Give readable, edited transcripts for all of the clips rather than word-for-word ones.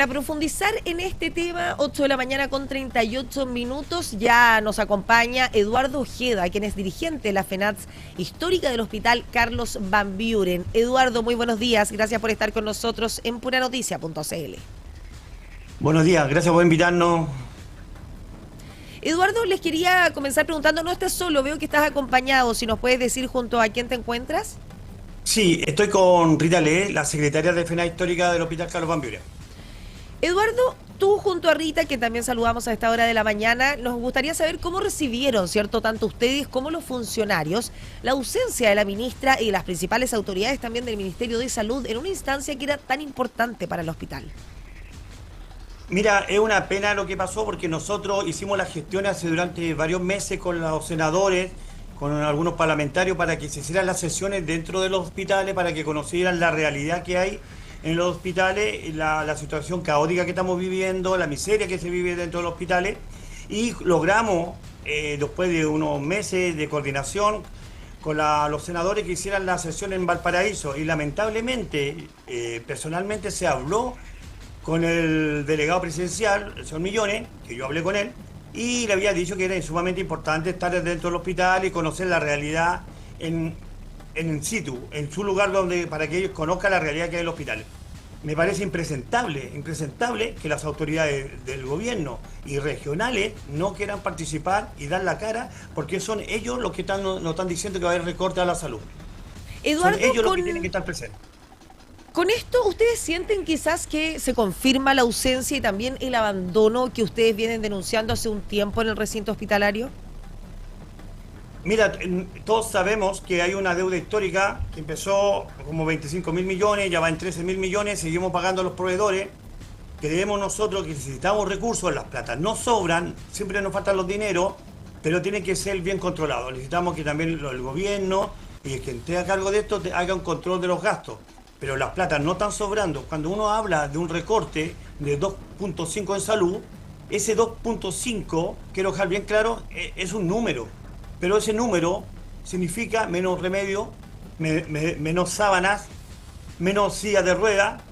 Para profundizar en este tema, 8 de la mañana con 38 minutos, ya nos acompaña Eduardo Ojeda, quien es dirigente de la FENATS histórica del Hospital Carlos Van Buren. Eduardo, muy buenos días, gracias por estar con nosotros en puranoticia.cl. Buenos días, gracias por invitarnos. Eduardo, les quería comenzar preguntando, no estás solo, veo que estás acompañado, si nos puedes decir junto a quién te encuentras. Sí, estoy con Rita Lee, la secretaria de FENATS histórica del Hospital Carlos Van Buren. Eduardo, tú junto a Rita, que también saludamos a esta hora de la mañana, nos gustaría saber cómo recibieron, ¿cierto?, tanto ustedes como los funcionarios, la ausencia de la ministra y las principales autoridades también del Ministerio de Salud en una instancia que era tan importante para el hospital. Mira, es una pena lo que pasó porque nosotros hicimos las gestiones hace durante varios meses con los senadores, con algunos parlamentarios para que se hicieran las sesiones dentro de los hospitales, para que conocieran la realidad que hay en los hospitales, la situación caótica que estamos viviendo, la miseria que se vive dentro de los hospitales, y logramos, después de unos meses de coordinación con los senadores, que hicieran la sesión en Valparaíso, y lamentablemente, personalmente se habló con el delegado presidencial, el señor Millones, que yo hablé con él, y le había dicho que era sumamente importante estar dentro del hospital y conocer la realidad en situ, en su lugar, donde para que ellos conozcan la realidad que hay en el hospital. Me parece impresentable que las autoridades del gobierno y regionales no quieran participar y dar la cara, porque son ellos los que nos están diciendo que va a haber recorte a la salud. Son Eduardo, ellos los que tienen que estar presentes. con esto, ¿ustedes sienten quizás que se confirma la ausencia y también el abandono que ustedes vienen denunciando hace un tiempo en el recinto hospitalario? Mira, todos sabemos que hay una deuda histórica que empezó como 25.000 millones, ya va en 13.000 millones, seguimos pagando a los proveedores. Creemos nosotros que necesitamos recursos, las platas no sobran, siempre nos faltan los dineros, pero tiene que ser bien controlado. Necesitamos que también el gobierno y el que esté a cargo de esto haga un control de los gastos. Pero las platas no están sobrando. Cuando uno habla de un recorte de 2.5 en salud, ese 2.5, quiero dejar bien claro, es un número. Pero ese número significa menos remedio, menos sábanas, menos sillas de rueda.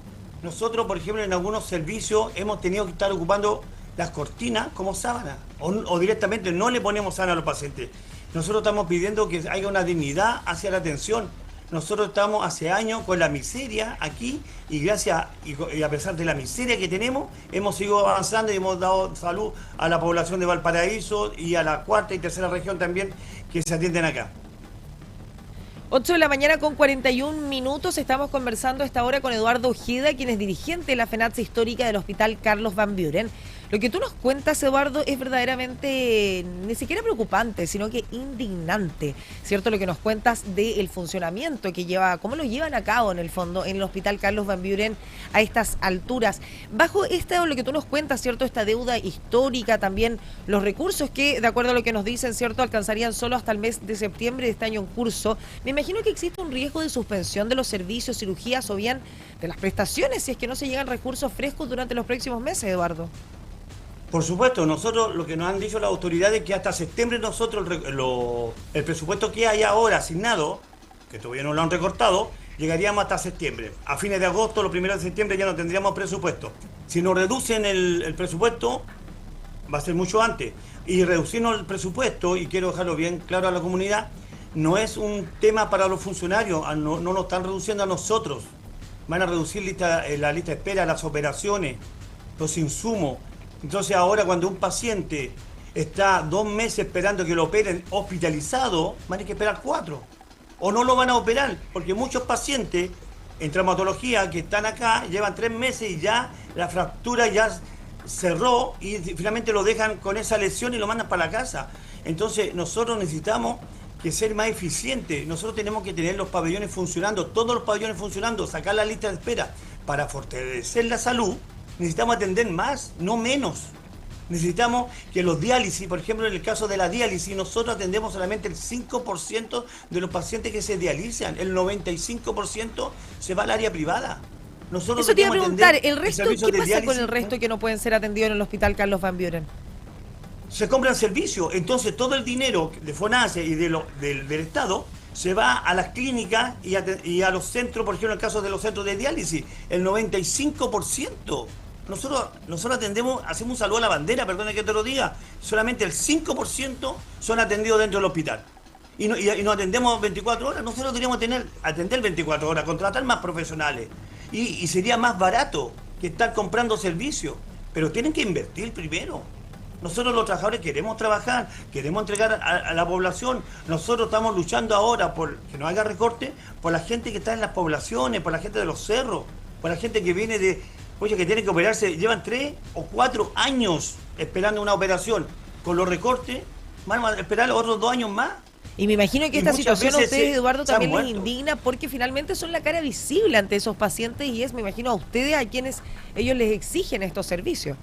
Nosotros, por ejemplo, en algunos servicios hemos tenido que estar ocupando las cortinas como sábanas o directamente no le ponemos sábana a los pacientes. Nosotros estamos pidiendo que haya una dignidad hacia la atención. Nosotros estamos hace años con la miseria aquí y gracias y a pesar de la miseria que tenemos, hemos seguido avanzando y hemos dado salud a la población de Valparaíso y a la cuarta y tercera región también que se atienden acá. 8 de la mañana con 41 minutos, estamos conversando a esta hora con Eduardo Ojeda, quien es dirigente de la FENATS histórica del Hospital Carlos Van Buren. Lo que tú nos cuentas, Eduardo, es verdaderamente ni siquiera preocupante, sino que indignante, ¿cierto? Lo que nos cuentas del funcionamiento que lleva, cómo lo llevan a cabo en el fondo en el Hospital Carlos Van Buren a estas alturas. Bajo lo que tú nos cuentas, ¿cierto? Esta deuda histórica, también los recursos que, de acuerdo a lo que nos dicen, ¿cierto?, alcanzarían solo hasta el mes de septiembre de este año en curso. Me imagino que existe un riesgo de suspensión de los servicios, cirugías o bien de las prestaciones si es que no se llegan recursos frescos durante los próximos meses, Eduardo. Por supuesto, nosotros lo que nos han dicho las autoridades es que hasta septiembre nosotros el presupuesto que hay ahora asignado, que todavía no lo han recortado, llegaríamos hasta septiembre. A fines de agosto, los primeros de septiembre ya no tendríamos presupuesto. Si nos reducen el presupuesto, va a ser mucho antes. Y reducirnos el presupuesto, y quiero dejarlo bien claro a la comunidad, no es un tema para los funcionarios, no nos están reduciendo a nosotros. Van a reducir la lista de espera, las operaciones, los insumos. Entonces ahora cuando un paciente está 2 meses esperando que lo operen hospitalizado, van a tener que esperar 4. O no lo van a operar, porque muchos pacientes en traumatología que están acá llevan 3 meses y ya la fractura ya cerró y finalmente lo dejan con esa lesión y lo mandan para la casa. Entonces nosotros necesitamos que ser más eficientes. Nosotros tenemos que tener los pabellones funcionando, todos los pabellones funcionando, sacar la lista de espera. Para fortalecer la salud, necesitamos atender más, no menos. Necesitamos que los diálisis, por ejemplo, en el caso de la diálisis, nosotros atendemos solamente el 5% de los pacientes que se dializan. El 95% se va al área privada. Nosotros Eso te iba a preguntar, ¿el resto qué pasa diálisis con el resto que no pueden ser atendidos en el Hospital Carlos Van Buren? se compran servicios, entonces todo el dinero de FONASA y del Estado se va a las clínicas y a los centros, por ejemplo, en el caso de los centros de diálisis, el 95%. nosotros atendemos, hacemos un saludo a la bandera, perdona que te lo diga, solamente el 5% son atendidos dentro del hospital. Y no atendemos 24 horas, nosotros deberíamos atender 24 horas, contratar más profesionales. Y sería más barato que estar comprando servicios, pero tienen que invertir primero. Nosotros los trabajadores queremos trabajar, queremos entregar a la población. Nosotros estamos luchando ahora por que no haya recorte, por la gente que está en las poblaciones, por la gente de los cerros, por la gente que viene oye, que tiene que operarse, llevan 3 o 4 años esperando una operación. Con los recortes, van a esperar otros 2 años más. Y me imagino que esta situación a ustedes, Eduardo, también les muerto. indigna porque finalmente son la cara visible ante esos pacientes y me imagino, a ustedes a quienes ellos les exigen estos servicios.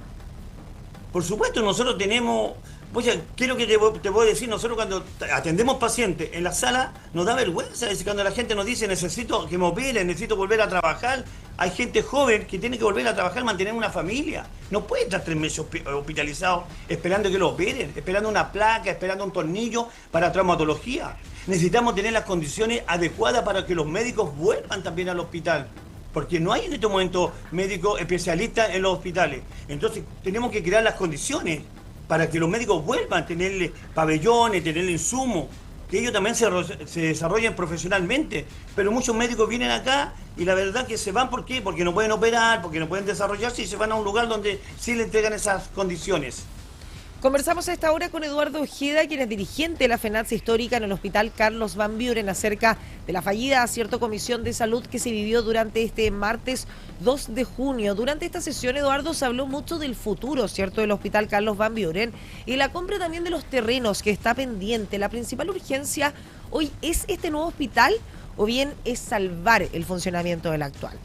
Por supuesto, nosotros tenemos... Oye, quiero que te voy a decir, nosotros cuando atendemos pacientes en la sala, nos da vergüenza. Es cuando la gente nos dice, necesito que me operen, necesito volver a trabajar. Hay gente joven que tiene que volver a trabajar, mantener una familia. No puede estar 3 meses hospitalizado esperando que lo operen, esperando una placa, esperando un tornillo para traumatología. Necesitamos tener las condiciones adecuadas para que los médicos vuelvan también al hospital. Porque no hay en este momento médicos especialistas en los hospitales. Entonces tenemos que crear las condiciones para que los médicos vuelvan a tener pabellones, tener insumos, que ellos también se desarrollen profesionalmente. Pero muchos médicos vienen acá y la verdad que se van, ¿por qué? Porque no pueden operar, porque no pueden desarrollarse y se van a un lugar donde sí le entregan esas condiciones. Conversamos a esta hora con Eduardo Ojeda, quien es dirigente de la FENATS histórica en el Hospital Carlos Van Buren, acerca de la fallida comisión de salud que se vivió durante este martes 2 de junio. Durante esta sesión, Eduardo, se habló mucho del futuro, ¿cierto?, del Hospital Carlos Van Buren y la compra también de los terrenos que está pendiente. La principal urgencia hoy es este nuevo hospital o bien es salvar el funcionamiento del actual.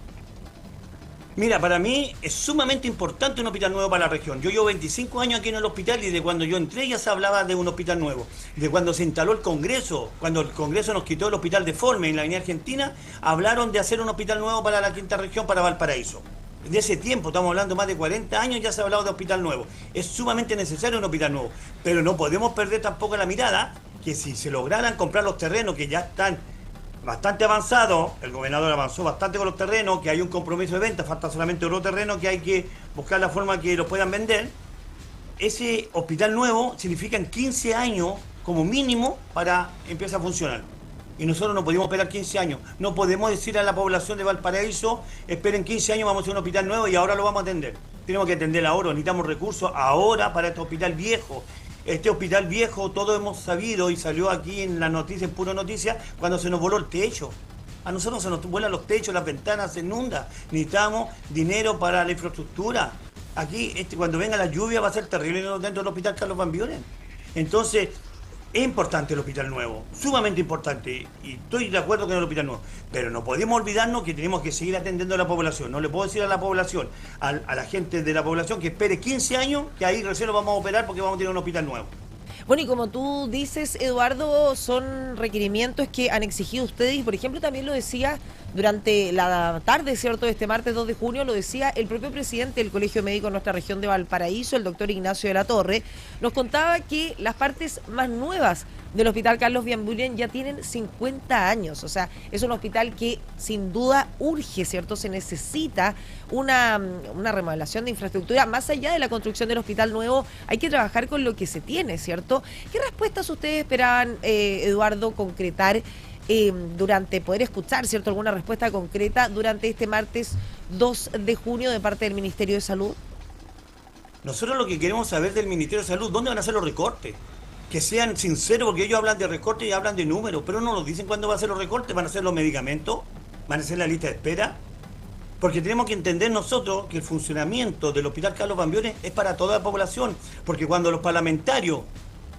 Mira, para mí es sumamente importante un hospital nuevo para la región. Yo llevo 25 años aquí en el hospital y de cuando yo entré ya se hablaba de un hospital nuevo. De cuando se instaló el Congreso, cuando el Congreso nos quitó el hospital de Forme en la Avenida Argentina, hablaron de hacer un hospital nuevo para la quinta región, para Valparaíso. De ese tiempo, estamos hablando más de 40 años, ya se ha hablado de hospital nuevo. Es sumamente necesario un hospital nuevo, pero no podemos perder tampoco la mirada que si se lograran comprar los terrenos que ya están bastante avanzado, el gobernador avanzó bastante con los terrenos, que hay un compromiso de venta, falta solamente otro terreno que hay que buscar la forma que lo puedan vender. Ese hospital nuevo significa 15 años como mínimo para empezar a funcionar. Y nosotros no podemos esperar 15 años. No podemos decir a la población de Valparaíso, esperen 15 años, vamos a hacer un hospital nuevo y ahora lo vamos a atender. Tenemos que atender ahora, necesitamos recursos ahora para este hospital viejo. Este hospital viejo, todos hemos sabido y salió aquí en la noticia, en Puro Noticia, cuando se nos voló el techo. A nosotros se nos vuelan los techos, las ventanas se inundan. Necesitamos dinero para la infraestructura. Aquí, cuando venga la lluvia, va a ser terrible dentro del hospital Carlos Van Buren. Entonces, es importante el hospital nuevo, sumamente importante, y estoy de acuerdo con el hospital nuevo, pero no podemos olvidarnos que tenemos que seguir atendiendo a la población. No le puedo decir a la población, a la gente de la población que espere 15 años, que ahí recién lo vamos a operar porque vamos a tener un hospital nuevo. Bueno, y como tú dices, Eduardo, son requerimientos que han exigido ustedes y, por ejemplo, también lo decía durante la tarde, ¿cierto?, de este martes 2 de junio, lo decía el propio presidente del Colegio Médico en nuestra región de Valparaíso, el doctor Ignacio de la Torre, nos contaba que las partes más nuevas del Hospital Carlos Van Buren ya tienen 50 años, o sea, es un hospital que sin duda urge, ¿cierto?, se necesita una remodelación de infraestructura. Más allá de la construcción del hospital nuevo, hay que trabajar con lo que se tiene, ¿cierto? ¿Qué respuestas ustedes esperaban, Eduardo, concretar durante poder escuchar, ¿cierto?, alguna respuesta concreta durante este martes 2 de junio de parte del Ministerio de Salud? Nosotros lo que queremos saber del Ministerio de Salud, ¿dónde van a ser los recortes? Que sean sinceros, porque ellos hablan de recortes y hablan de números, pero no nos dicen cuándo van a ser los recortes. ¿Van a ser los medicamentos? ¿Van a ser la lista de espera? Porque tenemos que entender nosotros que el funcionamiento del Hospital Carlos Van Buren es para toda la población, porque cuando los parlamentarios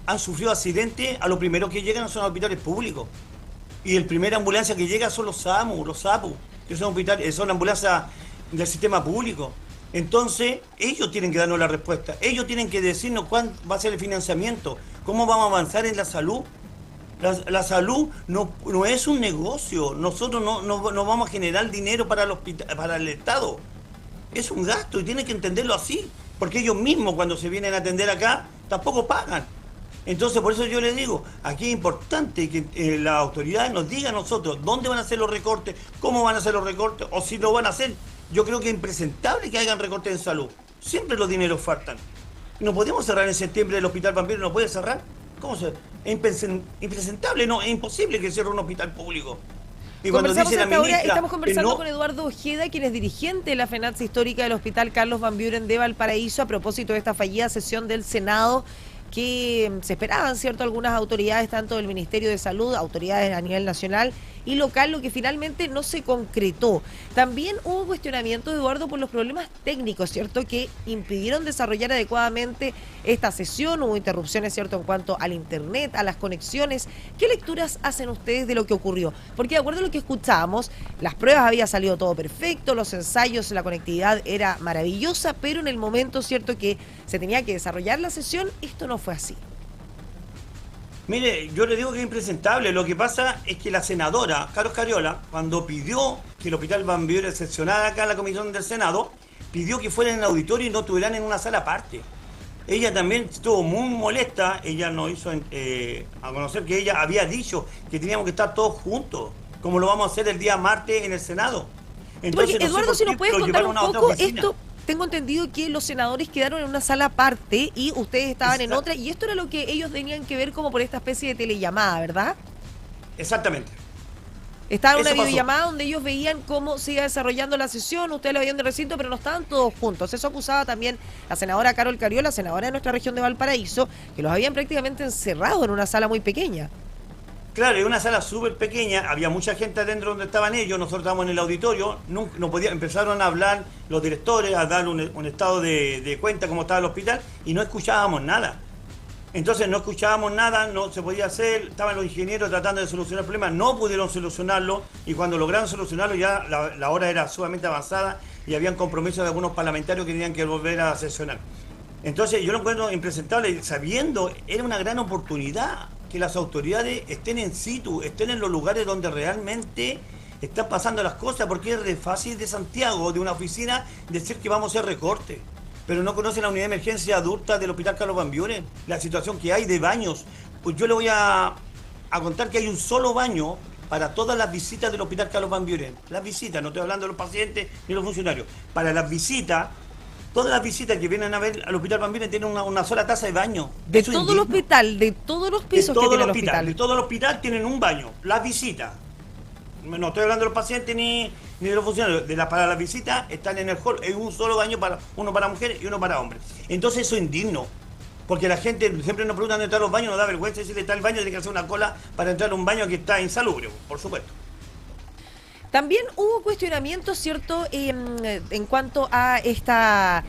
han sufrido accidentes, a lo primero que llegan son los hospitales públicos. Y el primera ambulancia que llega son los SAPU, que son ambulancias del sistema público. Entonces, ellos tienen que darnos la respuesta. Ellos tienen que decirnos cuándo va a ser el financiamiento, cómo vamos a avanzar en la salud. La salud no es un negocio. Nosotros no vamos a generar dinero para el Estado. Es un gasto y tienen que entenderlo así. Porque ellos mismos, cuando se vienen a atender acá, tampoco pagan. Entonces, por eso yo les digo, aquí es importante que la autoridad nos diga a nosotros dónde van a hacer los recortes, cómo van a hacer los recortes, o si lo van a hacer. Yo creo que es impresentable que hagan recortes en salud. Siempre los dineros faltan. No podemos cerrar en septiembre el Hospital Van Buren, ¿no puede cerrar? ¿Cómo se? Es impresentable, no, es imposible que cierre un hospital público. Y cuando Conversamos dice la hasta ahora, ministra estamos que conversando no, con Eduardo Ojeda, quien es dirigente de la FENATSA histórica del Hospital Carlos Van Buren de Valparaíso, a propósito de esta fallida sesión del Senado que se esperaban, ¿cierto?, algunas autoridades, tanto del Ministerio de Salud, autoridades a nivel nacional y local, lo que finalmente no se concretó. También hubo cuestionamientos, Eduardo, por los problemas técnicos, ¿cierto?, que impidieron desarrollar adecuadamente esta sesión. Hubo interrupciones, ¿cierto?, en cuanto al internet, a las conexiones. ¿Qué lecturas hacen ustedes de lo que ocurrió? Porque de acuerdo a lo que escuchábamos, las pruebas había salido todo perfecto, los ensayos, la conectividad era maravillosa, pero en el momento, ¿cierto?, que se tenía que desarrollar la sesión, esto no fue así. mire, yo le digo que es impresentable. Lo que pasa es que la senadora, Carlos Cariola, cuando pidió que el Hospital Van Buren sesionara acá en la comisión del Senado, pidió que fueran en el auditorio y no estuvieran en una sala aparte. Ella también estuvo muy molesta, ella nos hizo a conocer que ella había dicho que teníamos que estar todos juntos, como lo vamos a hacer el día martes en el Senado. Porque, No sé Eduardo, por si qué nos puedes lo contar llevaron un a otra poco, oficina. esto, tengo entendido que los senadores quedaron en una sala aparte y ustedes estaban en Exacto. otra, y esto era lo que ellos tenían que ver como por esta especie de telellamada, ¿verdad? Exactamente. Estaba en una Eso pasó. videollamada donde ellos veían cómo se iba desarrollando la sesión, ustedes lo veían de recinto, pero no estaban todos juntos. Eso acusaba también la senadora Carol Cariola, senadora de nuestra región de Valparaíso, que los habían prácticamente encerrado en una sala muy pequeña. Claro, es una sala súper pequeña, había mucha gente adentro donde estaban ellos, nosotros estábamos en el auditorio, no empezaron a hablar los directores, a dar un estado de cuenta cómo estaba el hospital y no escuchábamos nada. Entonces no escuchábamos nada, no se podía hacer, estaban los ingenieros tratando de solucionar el problema, no pudieron solucionarlo y cuando lograron solucionarlo ya la hora era sumamente avanzada y habían compromisos de algunos parlamentarios que tenían que volver a sesionar. Entonces yo lo encuentro impresentable, sabiendo, era una gran oportunidad que las autoridades estén en situ, estén en los lugares donde realmente están pasando las cosas, porque es re fácil de Santiago, de una oficina, decir que vamos a hacer recortes, pero no conocen la unidad de emergencia adulta del Hospital Carlos Van Buren, la situación que hay de baños. Pues yo le voy a contar que hay un solo baño para todas las visitas del Hospital Carlos Van Buren. Las visitas, no estoy hablando de los pacientes ni los funcionarios. Para las visitas, todas las visitas que vienen a ver al Hospital Van Buren tienen una sola taza de baño. De Eso es todo el indigno. hospital, de todos los pisos que tiene el hospital. De todo el hospital tienen un baño. Las visitas. No estoy hablando de los pacientes ni de los funcionarios. Para las visitas están en el hall. Es un solo baño, uno para mujeres y uno para hombres. Entonces eso es indigno. Porque la gente siempre nos pregunta dónde están los baños, nos da vergüenza decirle está el baño, tiene que hacer una cola para entrar a un baño que está insalubre, por supuesto. También hubo cuestionamientos, ¿cierto?, en cuanto a estas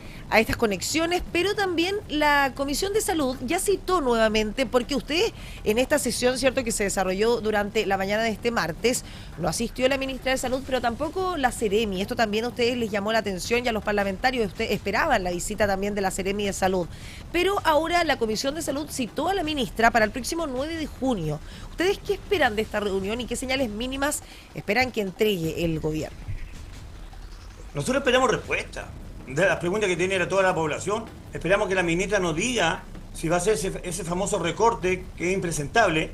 conexiones, pero también la Comisión de Salud ya citó nuevamente, porque ustedes en esta sesión, ¿cierto?, que se desarrolló durante la mañana de este martes, no asistió la ministra de Salud, pero tampoco la Seremi. Esto también a ustedes les llamó la atención y a los parlamentarios ustedes esperaban la visita también de la Seremi de Salud. Pero ahora la Comisión de Salud citó a la ministra para el próximo 9 de junio. ¿Ustedes qué esperan de esta reunión y qué señales mínimas esperan que entregue el gobierno? Nosotros esperamos respuesta de las preguntas que tiene toda la población. Esperamos que la ministra nos diga si va a hacer ese famoso recorte que es impresentable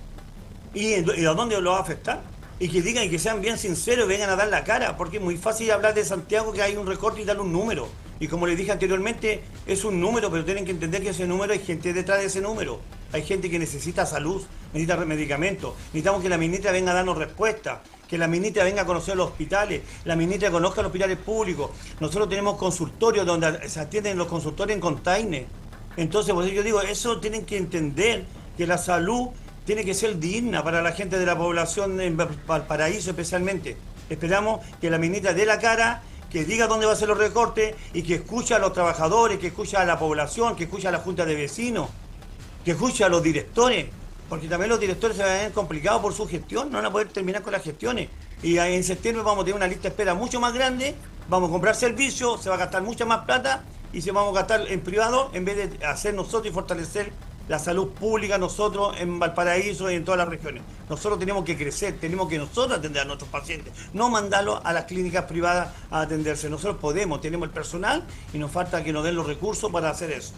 y a dónde lo va a afectar. Y que digan y que sean bien sinceros y vengan a dar la cara, porque es muy fácil hablar de Santiago que hay un recorte y darle un número. Y como les dije anteriormente, es un número, pero tienen que entender que ese número hay gente detrás de ese número. Hay gente que necesita salud, necesita medicamentos. Necesitamos que la ministra venga a darnos respuesta, que la ministra venga a conocer los hospitales, la ministra conozca los hospitales públicos. Nosotros tenemos consultorios donde se atienden los consultorios en container. Entonces, por eso yo digo, eso tienen que entender, que la salud tiene que ser digna para la gente de la población en Valparaíso especialmente. Esperamos que la ministra dé la cara, que diga dónde va a ser los recortes y que escuche a los trabajadores, que escuche a la población, que escuche a la junta de vecinos, que escuche a los directores, porque también los directores se van a ver complicados por su gestión, no van a poder terminar con las gestiones. Y en septiembre vamos a tener una lista de espera mucho más grande, vamos a comprar servicios, se va a gastar mucha más plata y se vamos a gastar en privado en vez de hacer nosotros y fortalecer la salud pública nosotros en Valparaíso y en todas las regiones. Nosotros tenemos que crecer, tenemos que nosotros atender a nuestros pacientes, no mandarlos a las clínicas privadas a atenderse. Nosotros podemos, tenemos el personal y nos falta que nos den los recursos para hacer eso.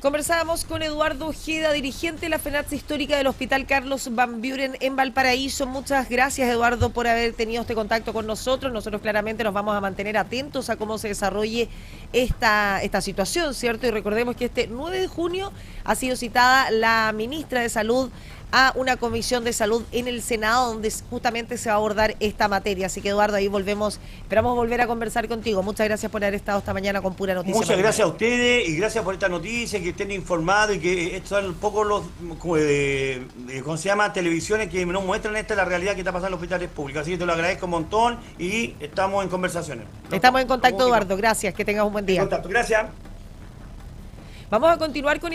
Conversábamos con Eduardo Ojeda, dirigente de la FENATSA histórica del Hospital Carlos Van Buren en Valparaíso. Muchas gracias, Eduardo, por haber tenido este contacto con nosotros. Nosotros claramente nos vamos a mantener atentos a cómo se desarrolle esta situación, ¿cierto? Y recordemos que este 9 de junio ha sido citada la ministra de Salud a una comisión de salud en el Senado donde justamente se va a abordar esta materia. Así que, Eduardo, ahí esperamos volver a conversar contigo. Muchas gracias por haber estado esta mañana con Pura Noticia. Muchas gracias a ustedes y gracias por esta noticia, que estén informados y que estos son un poco los, ¿cómo se llama? Televisiones que nos muestran la realidad que está pasando en los hospitales públicos. Así que te lo agradezco un montón y estamos en conversaciones. Estamos en contacto, Eduardo. Gracias, que tengas un buen día. En contacto, gracias. Vamos a continuar con